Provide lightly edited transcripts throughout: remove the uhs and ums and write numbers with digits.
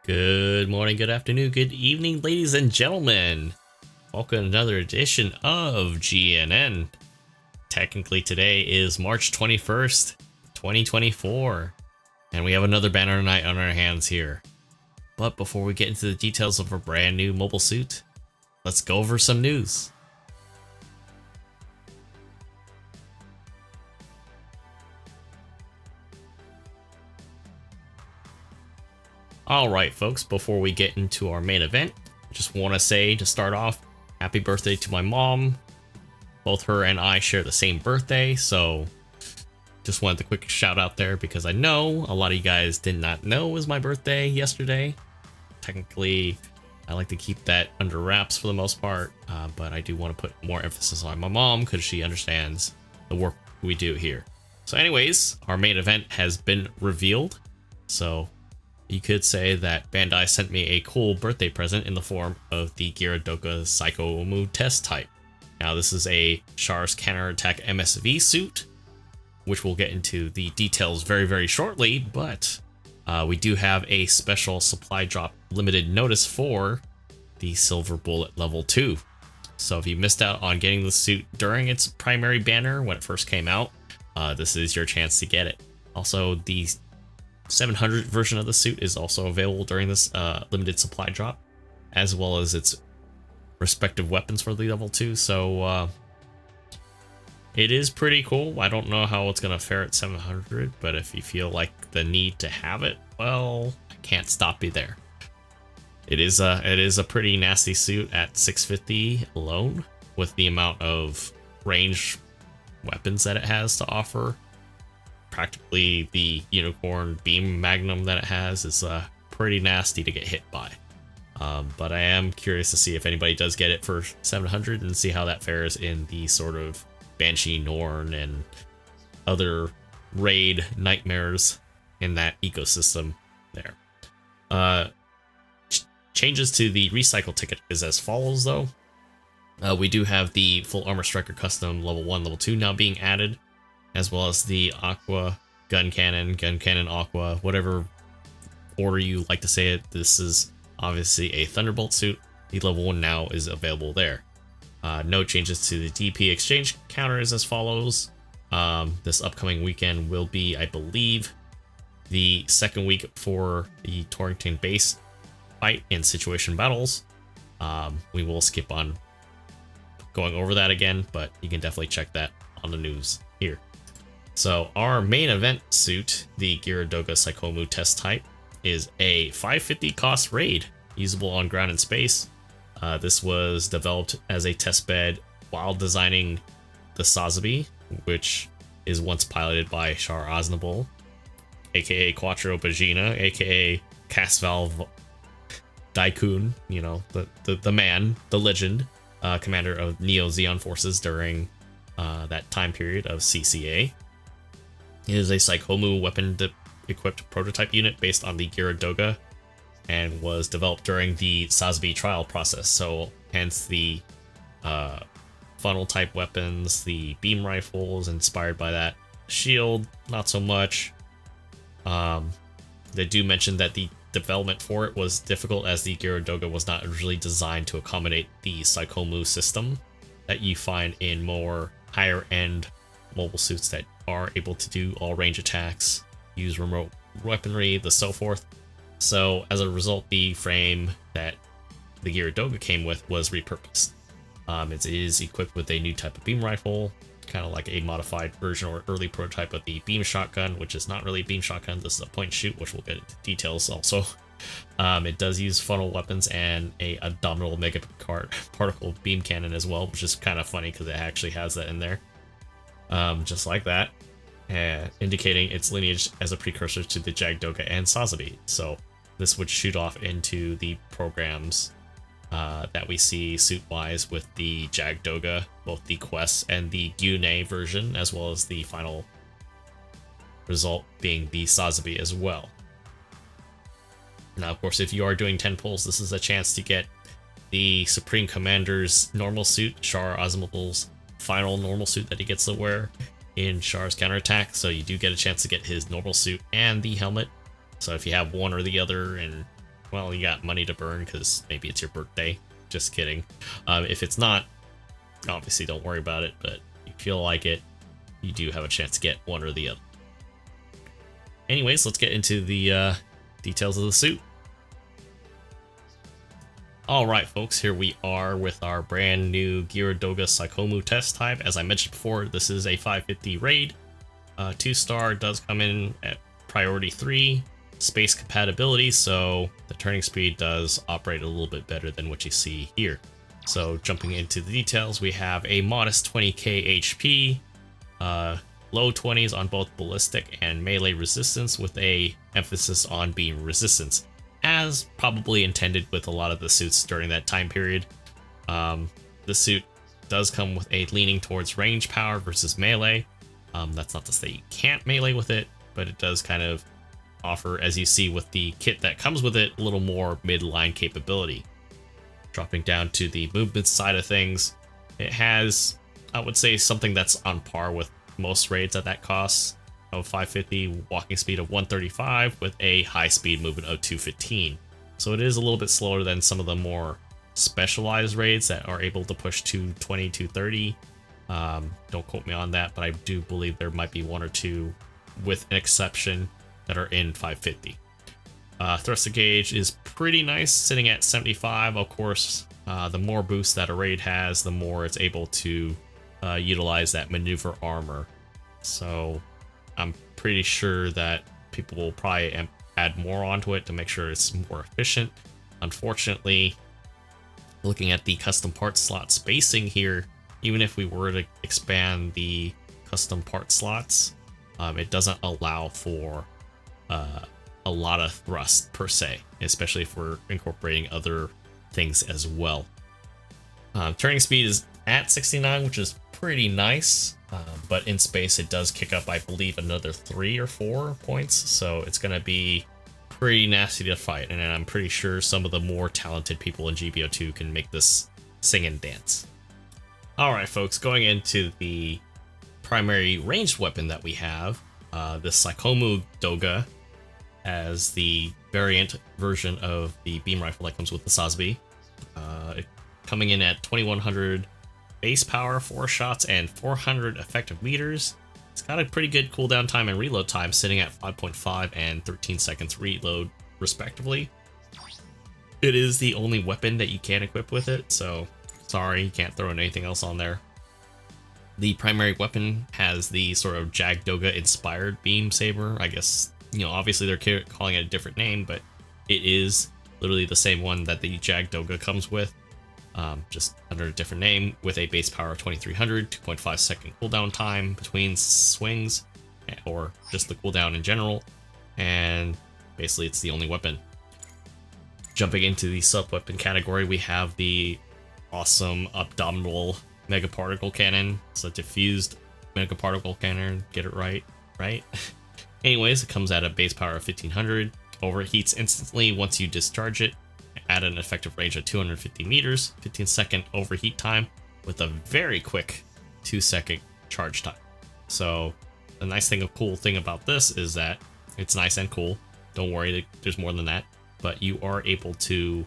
Good morning, good afternoon, good evening, ladies and gentlemen. Welcome to another edition of GNN. Technically, today is March 21st, 2024, and we have another banner night on our hands here. But before we get into the details of our brand new mobile suit, let's go over some news. Alright folks, before we get into our main event, I just want to say to start off, happy birthday to my mom. Both her and I share the same birthday, so just wanted the quick shout out there because I know a lot of you guys did not know it was my birthday yesterday. Technically, I like to keep that under wraps for the most part, but I do want to put more emphasis on my mom because she understands the work we do here. So anyways, our main event has been revealed, so you could say that Bandai sent me a cool birthday present in the form of the Geara Doga Psycommu test type. Now this is a Char's Counterattack MSV suit, which we'll get into the details very shortly, but we do have a special supply drop limited notice for the Silver Bullet level 2. So if you missed out on getting the suit during its primary banner when it first came out, this is your chance to get it. Also, the 700 version of the suit is also available during this limited supply drop, as well as its respective weapons for the level 2, so it is pretty cool. I don't know how it's gonna fare at 700, but if you feel like the need to have it, well, I can't stop you there. It is a pretty nasty suit at 650 alone, with the amount of range weapons that it has to offer. Practically the unicorn beam magnum that it has is pretty nasty to get hit by. But I am curious to see if anybody does get it for 700 and see how that fares in the sort of Banshee Norn and other raid nightmares in that ecosystem there. Changes to the recycle ticket is as follows though. We do have the full armor striker custom level 1, level 2 now being added, as well as the Aqua gun cannon Aqua, whatever order you like to say it. This is obviously a Thunderbolt suit. The level 1 now is available there. No changes to the DP exchange counters as follows. This upcoming weekend will be, I believe, the second week for the Torrington base fight in situation battles. We will skip on going over that again, but you can definitely check that on the news here. So our main event suit, the Geara Doga Psycommu test type, is a 550 cost raid, usable on ground and space. This was developed as a test bed while designing the Sazabi, which is once piloted by Char, aka Quattro Bagina, aka Casval Daikun, you know, the man, the legend, commander of Neo Zeon forces during that time period of CCA. It is a Psycommu weapon-equipped prototype unit based on the Geara Doga and was developed during the Sazabi trial process, so hence the funnel-type weapons, the beam rifles inspired by that. Shield, not so much. They do mention that the development for it was difficult as the Geara Doga was not originally designed to accommodate the Psycommu system that you find in more higher-end mobile suits that are able to do all range attacks, use remote weaponry, the so forth. So as a result, the frame that the Geara Doga came with was repurposed. It is equipped with a new type of beam rifle, kind of like a modified version or early prototype of the beam shotgun, which is not really a beam shotgun. This is a point and shoot, which we'll get into details also. It does use funnel weapons and a abdominal mega particle beam cannon as well, which is kind of funny because it actually has that in there. Just like that, indicating its lineage as a precursor to the Jag Doga and Sazabi. So this would shoot off into the programs that we see suit-wise with the Jag Doga, both the Quest and the GUNBOI version, as well as the final result being the Sazabi as well. Now, of course, if you are doing 10 pulls, this is a chance to get the Supreme Commander's normal suit, Char Azimuth's final normal suit that he gets to wear in Char's Counterattack. So you do get a chance to get his normal suit and the helmet. So if you have one or the other and well, you got money to burn because maybe it's your birthday. Just kidding. If it's not, obviously don't worry about it, but if you feel like it, you do have a chance to get one or the other. Anyways, let's get into the details of the suit. Alright folks, here we are with our brand new Geara Doga Psycommu test type. As I mentioned before, this is a 550 raid. 2-star does come in at priority 3. Space compatibility, so the turning speed does operate a little bit better than what you see here. So jumping into the details, we have a modest 20k HP, low 20s on both ballistic and melee resistance with a emphasis on beam resistance, as probably intended with a lot of the suits during that time period. The suit does come with a leaning towards range power versus melee. That's not to say you can't melee with it, but it does kind of offer, as you see with the kit that comes with it, a little more mid-line capability. Dropping down to the movement side of things, it has, I would say, something that's on par with most raids at that cost of 550, walking speed of 135 with a high speed movement of 215. So it is a little bit slower than some of the more specialized raids that are able to push 220, 230. Don't quote me on that, but I do believe there might be one or two, with an exception, that are in 550. Thruster gauge is pretty nice, sitting at 75. Of course, the more boost that a raid has, the more it's able to utilize that maneuver armor. So I'm pretty sure that people will probably add more onto it to make sure it's more efficient. Unfortunately, looking at the custom part slot spacing here, even if we were to expand the custom part slots, it doesn't allow for a lot of thrust per se, especially if we're incorporating other things as well. Turning speed is at 69, which is pretty nice, but in space it does kick up, I believe, another 3 or 4 points, so it's going to be pretty nasty to fight, and I'm pretty sure some of the more talented people in GBO2 can make this sing and dance. Alright folks, going into the primary ranged weapon that we have, the Psycommu Doga, as the variant version of the beam rifle that comes with the SASB. Coming in at 2100 base power, 4 shots, and 400 effective meters. It's got a pretty good cooldown time and reload time, sitting at 5.5 and 13 seconds reload, respectively. It is the only weapon that you can equip with it, so sorry, you can't throw anything else on there. The primary weapon has the sort of Jag Doga inspired beam saber. I guess, you know, obviously they're calling it a different name, but it is literally the same one that the Jag Doga comes with, just under a different name, with a base power of 2300, 2.5 second cooldown time between swings, or just the cooldown in general, and basically it's the only weapon. Jumping into the sub-weapon category, we have the awesome abdominal mega particle cannon. It's a diffused mega particle cannon, get it right? Anyways, it comes at a base power of 1500, overheats instantly once you discharge it, at an effective range of 250 meters, 15 second overheat time, with a very quick 2 second charge time. So the nice thing, cool thing about this is that it's nice and cool. Don't worry, there's more than that, but you are able to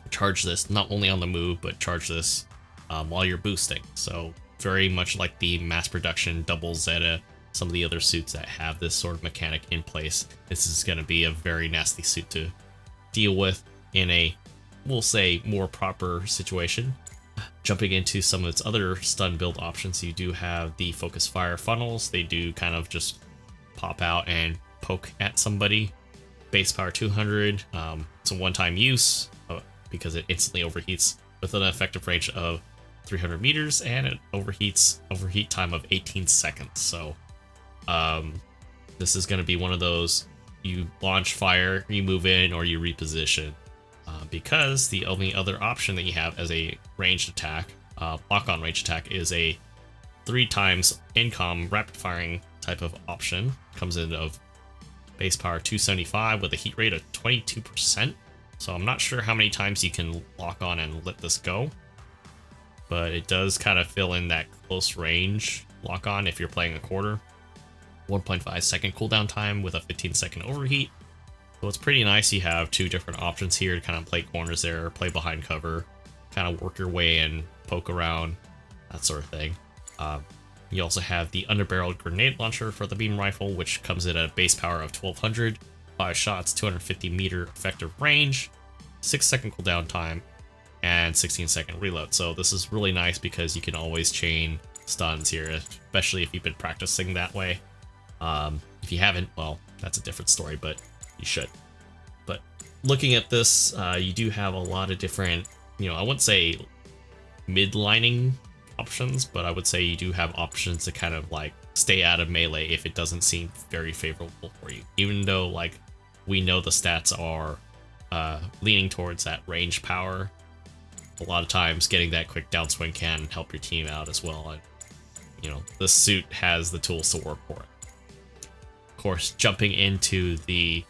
charge this not only on the move, but charge this while you're boosting. So very much like the mass production double Zeta, some of the other suits that have this sort of mechanic in place, this is going to be a very nasty suit to deal with in a, we'll say, more proper situation. Jumping into some of its other stun build options, you do have the focus fire funnels. They do kind of just pop out and poke at somebody. Base power 200. It's a one-time use because it instantly overheats with an effective range of 300 meters, and it overheat time of 18 seconds. So this is going to be one of those, you launch fire, you move in, or you reposition, because the only other option that you have as a ranged attack, lock-on range attack, is a 3 times incom rapid firing type of option. Comes in of base power 275 with a heat rate of 22%. So I'm not sure how many times you can lock on and let this go, but it does kind of fill in that close range lock on if you're playing a quarter. 1.5 second cooldown time with a 15 second overheat. So it's pretty nice. You have two different options here to kind of play corners there, play behind cover, kind of work your way in, poke around, that sort of thing. You also have the underbarreled grenade launcher for the beam rifle, which comes in at a base power of 1200, 5 shots, 250 meter effective range, 6-second cooldown time, and 16-second reload. So this is really nice because you can always chain stuns here, especially if you've been practicing that way. If you haven't, well, that's a different story, but you should. But looking at this, you do have a lot of different, I wouldn't say mid-lining options, but I would say you do have options to kind of like stay out of melee if it doesn't seem very favorable for you. Even though like we know the stats are leaning towards that range power, a lot of times getting that quick downswing can help your team out as well. And this suit has the tools to work for it. Of course, jumping into the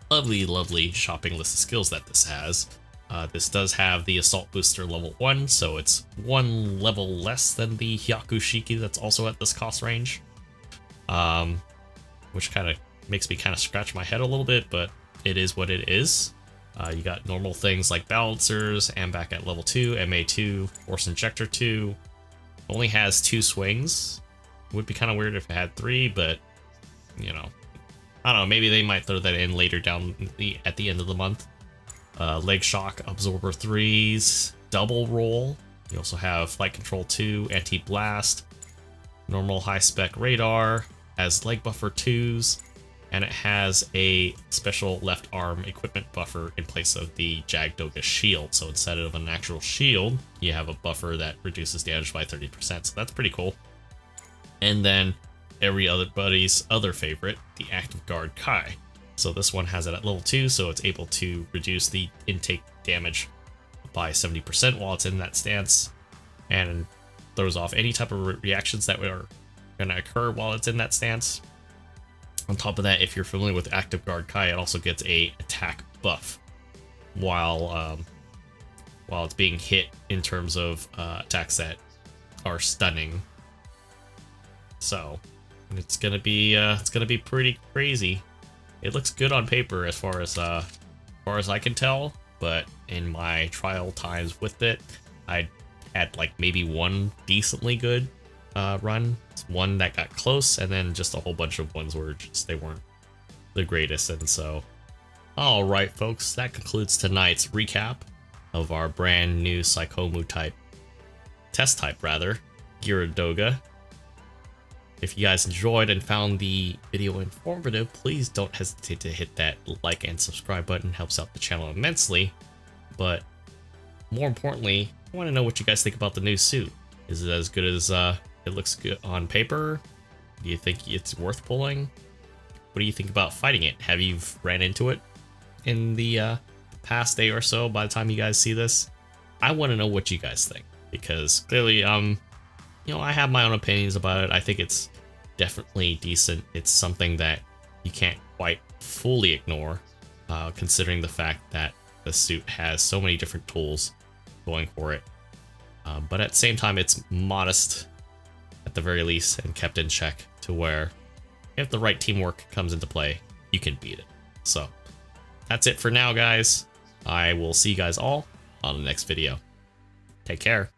lovely shopping list of skills that this has. This does have the Assault Booster level 1, so it's one level less than the Hyakushiki that's also at this cost range. Which kind of makes me kind of scratch my head a little bit, but it is what it is. You got normal things like Balancers, back at level 2, MA2, Force Injector 2. Only has 2 swings. Would be kind of weird if it had 3, but, I don't know, maybe they might throw that in later down at the end of the month. Leg Shock, Absorber 3s, Double Roll. You also have Flight Control 2, Anti-Blast, normal high-spec radar, has Leg Buffer 2s, and it has a special left arm equipment buffer in place of the Jag Doga shield. So instead of an actual shield, you have a buffer that reduces damage by 30%, so that's pretty cool. And then every other buddy's other favorite, the Active Guard Kai. So this one has it at level 2, so it's able to reduce the intake damage by 70% while it's in that stance, and throws off any type of reactions that are going to occur while it's in that stance. On top of that, if you're familiar with Active Guard Kai, it also gets a attack buff while it's being hit in terms of attacks that are stunning. So it's gonna be pretty crazy. It looks good on paper as far as I can tell, but in my trial times with it, I had like maybe one decently good run, one that got close, and then just a whole bunch of ones where they weren't the greatest. And so, all right, folks, that concludes tonight's recap of our brand new Psycommu test type, Geara Doga. If you guys enjoyed and found the video informative, please don't hesitate to hit that like and subscribe button. It helps out the channel immensely. But more importantly, I want to know what you guys think about the new suit. Is it as good as it looks good on paper? Do you think it's worth pulling? What do you think about fighting it? Have you ran into it in the past day or so by the time you guys see this? I want to know what you guys think, because clearly I have my own opinions about it. I think it's definitely decent. It's something that you can't quite fully ignore, considering the fact that the suit has so many different tools going for it. But at the same time, it's modest at the very least and kept in check to where if the right teamwork comes into play, you can beat it. So that's it for now, guys. I will see you guys all on the next video. Take care.